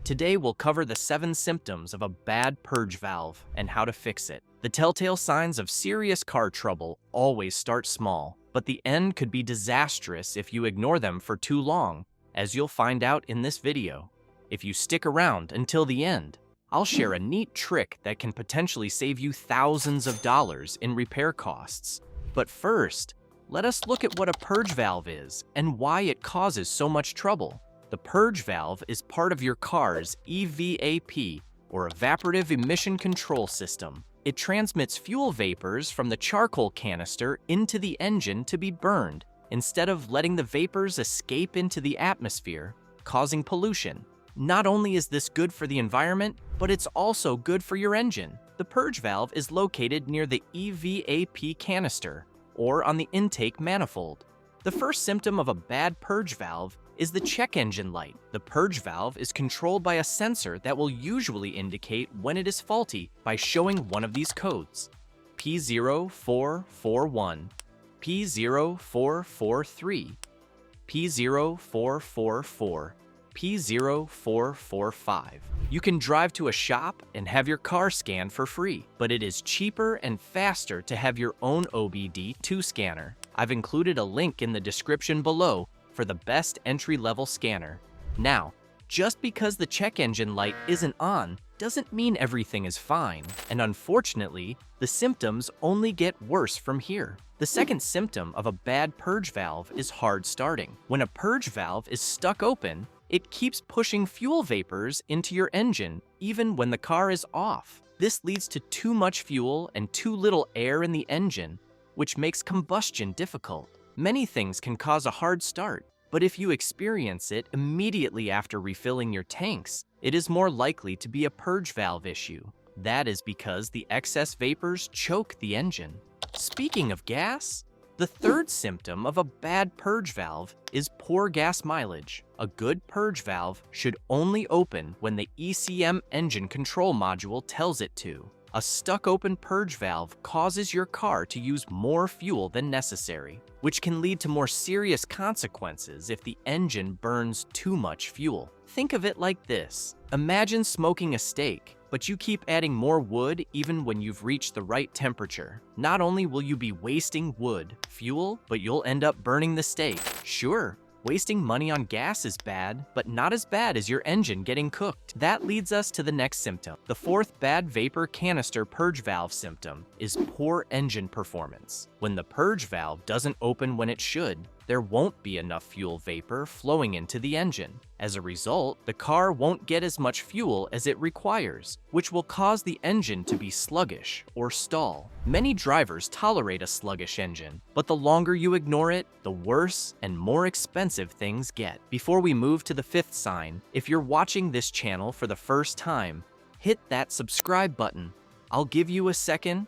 Today we'll cover the 7 symptoms of a bad purge valve and how to fix it. The telltale signs of serious car trouble always start small, but the end could be disastrous if you ignore them for too long, as you'll find out in this video. If you stick around until the end, I'll share a neat trick that can potentially save you thousands of dollars in repair costs. But first, let us look at what a purge valve is and why it causes so much trouble. The purge valve is part of your car's EVAP, or Evaporative Emission Control System. It transmits fuel vapors from the charcoal canister into the engine to be burned, instead of letting the vapors escape into the atmosphere, causing pollution. Not only is this good for the environment, but it's also good for your engine. The purge valve is located near the EVAP canister, or on the intake manifold. The first symptom of a bad purge valve is the check engine light. The purge valve is controlled by a sensor that will usually indicate when it is faulty by showing one of these codes: P0441, P0443, P0444, P0445. You can drive to a shop and have your car scanned for free, but it is cheaper and faster to have your own OBD2 scanner. I've included a link in the description below for the best entry-level scanner. Now, just because the check engine light isn't on doesn't mean everything is fine, and unfortunately, the symptoms only get worse from here. The second symptom of a bad purge valve is hard starting. When a purge valve is stuck open, it keeps pushing fuel vapors into your engine even when the car is off. This leads to too much fuel and too little air in the engine, which makes combustion difficult. Many things can cause a hard start, but if you experience it immediately after refilling your tanks, it is more likely to be a purge valve issue. That is because the excess vapors choke the engine. Speaking of gas, the third symptom of a bad purge valve is poor gas mileage. A good purge valve should only open when the ECM engine control module tells it to. A stuck-open purge valve causes your car to use more fuel than necessary, which can lead to more serious consequences if the engine burns too much fuel. Think of it like this. Imagine smoking a steak, but you keep adding more wood even when you've reached the right temperature. Not only will you be wasting wood, fuel, but you'll end up burning the steak. Sure, wasting money on gas is bad, but not as bad as your engine getting cooked. That leads us to the next symptom. The fourth bad vapor canister purge valve symptom is poor engine performance. When the purge valve doesn't open when it should, there won't be enough fuel vapor flowing into the engine. As a result, the car won't get as much fuel as it requires, which will cause the engine to be sluggish or stall. Many drivers tolerate a sluggish engine, but the longer you ignore it, the worse and more expensive things get. Before we move to the fifth sign, if you're watching this channel for the first time, hit that subscribe button. I'll give you a second.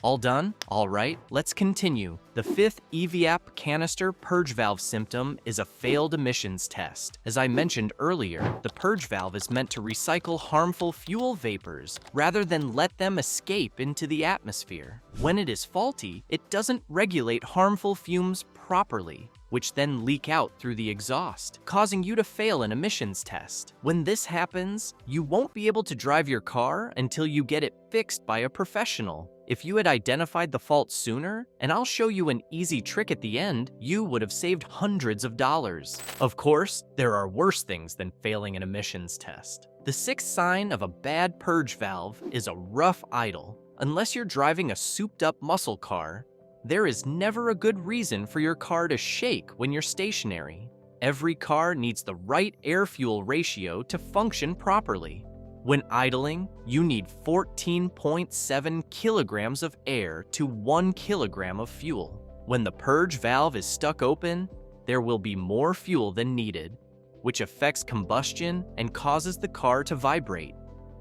All done? All right, let's continue. The fifth EVAP canister purge valve symptom is a failed emissions test. As I mentioned earlier, the purge valve is meant to recycle harmful fuel vapors rather than let them escape into the atmosphere. When it is faulty, it doesn't regulate harmful fumes properly, which then leak out through the exhaust, causing you to fail an emissions test. When this happens, you won't be able to drive your car until you get it fixed by a professional. If you had identified the fault sooner, and I'll show you an easy trick at the end, you would have saved hundreds of dollars. Of course, there are worse things than failing an emissions test. The sixth sign of a bad purge valve is a rough idle. Unless you're driving a souped-up muscle car, there is never a good reason for your car to shake when you're stationary. Every car needs the right air-fuel ratio to function properly. When idling, you need 14.7 kilograms of air to 1 kilogram of fuel. When the purge valve is stuck open, there will be more fuel than needed, which affects combustion and causes the car to vibrate.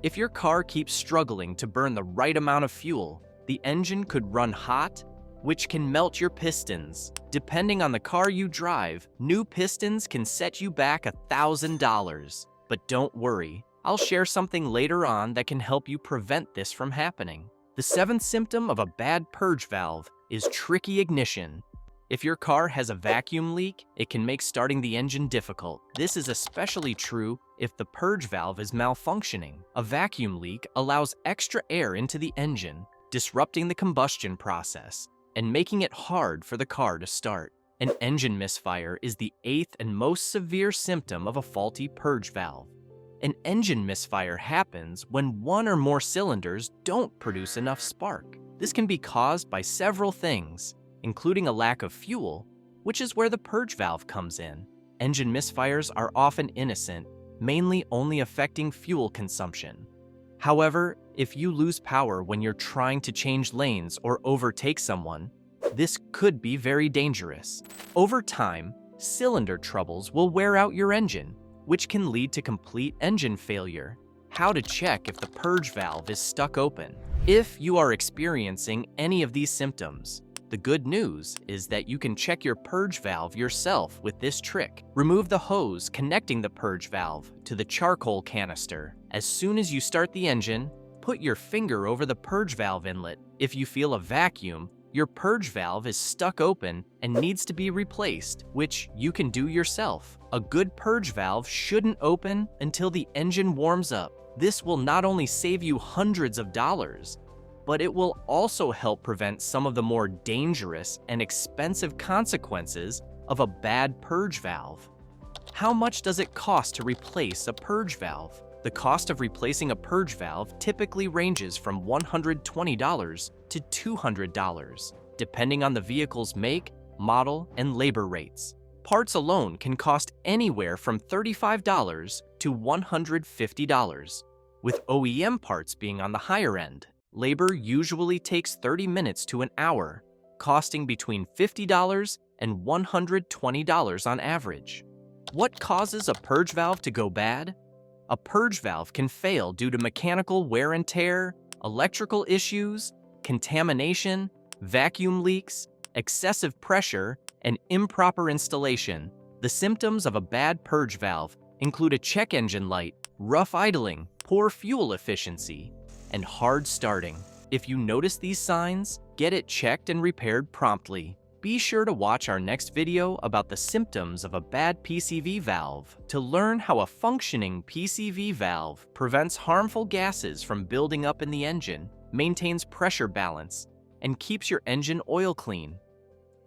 If your car keeps struggling to burn the right amount of fuel, the engine could run hot, which can melt your pistons. Depending on the car you drive, new pistons can set you back $1,000. But don't worry, I'll share something later on that can help you prevent this from happening. The seventh symptom of a bad purge valve is tricky ignition. If your car has a vacuum leak, it can make starting the engine difficult. This is especially true if the purge valve is malfunctioning. A vacuum leak allows extra air into the engine, disrupting the combustion process and making it hard for the car to start. An engine misfire is the 8th and most severe symptom of a faulty purge valve. An engine misfire happens when one or more cylinders don't produce enough spark. This can be caused by several things, including a lack of fuel, which is where the purge valve comes in. Engine misfires are often innocent, mainly only affecting fuel consumption. However, if you lose power when you're trying to change lanes or overtake someone, this could be very dangerous. Over time, cylinder troubles will wear out your engine, which can lead to complete engine failure. How to check if the purge valve is stuck open. If you are experiencing any of these symptoms, the good news is that you can check your purge valve yourself with this trick. Remove the hose connecting the purge valve to the charcoal canister. As soon as you start the engine, put your finger over the purge valve inlet. If you feel a vacuum, your purge valve is stuck open and needs to be replaced, which you can do yourself. A good purge valve shouldn't open until the engine warms up. This will not only save you hundreds of dollars, but it will also help prevent some of the more dangerous and expensive consequences of a bad purge valve. How much does it cost to replace a purge valve? The cost of replacing a purge valve typically ranges from $120 to $200, depending on the vehicle's make, model, and labor rates. Parts alone can cost anywhere from $35 to $150, with OEM parts being on the higher end. Labor usually takes 30 minutes to an hour, costing between $50 and $120 on average. What causes a purge valve to go bad? A purge valve can fail due to mechanical wear and tear, electrical issues, contamination, vacuum leaks, excessive pressure, and improper installation. The symptoms of a bad purge valve include a check engine light, rough idling, poor fuel efficiency, and hard starting. If you notice these signs, get it checked and repaired promptly. Be sure to watch our next video about the symptoms of a bad PCV valve to learn how a functioning PCV valve prevents harmful gases from building up in the engine, maintains pressure balance, and keeps your engine oil clean.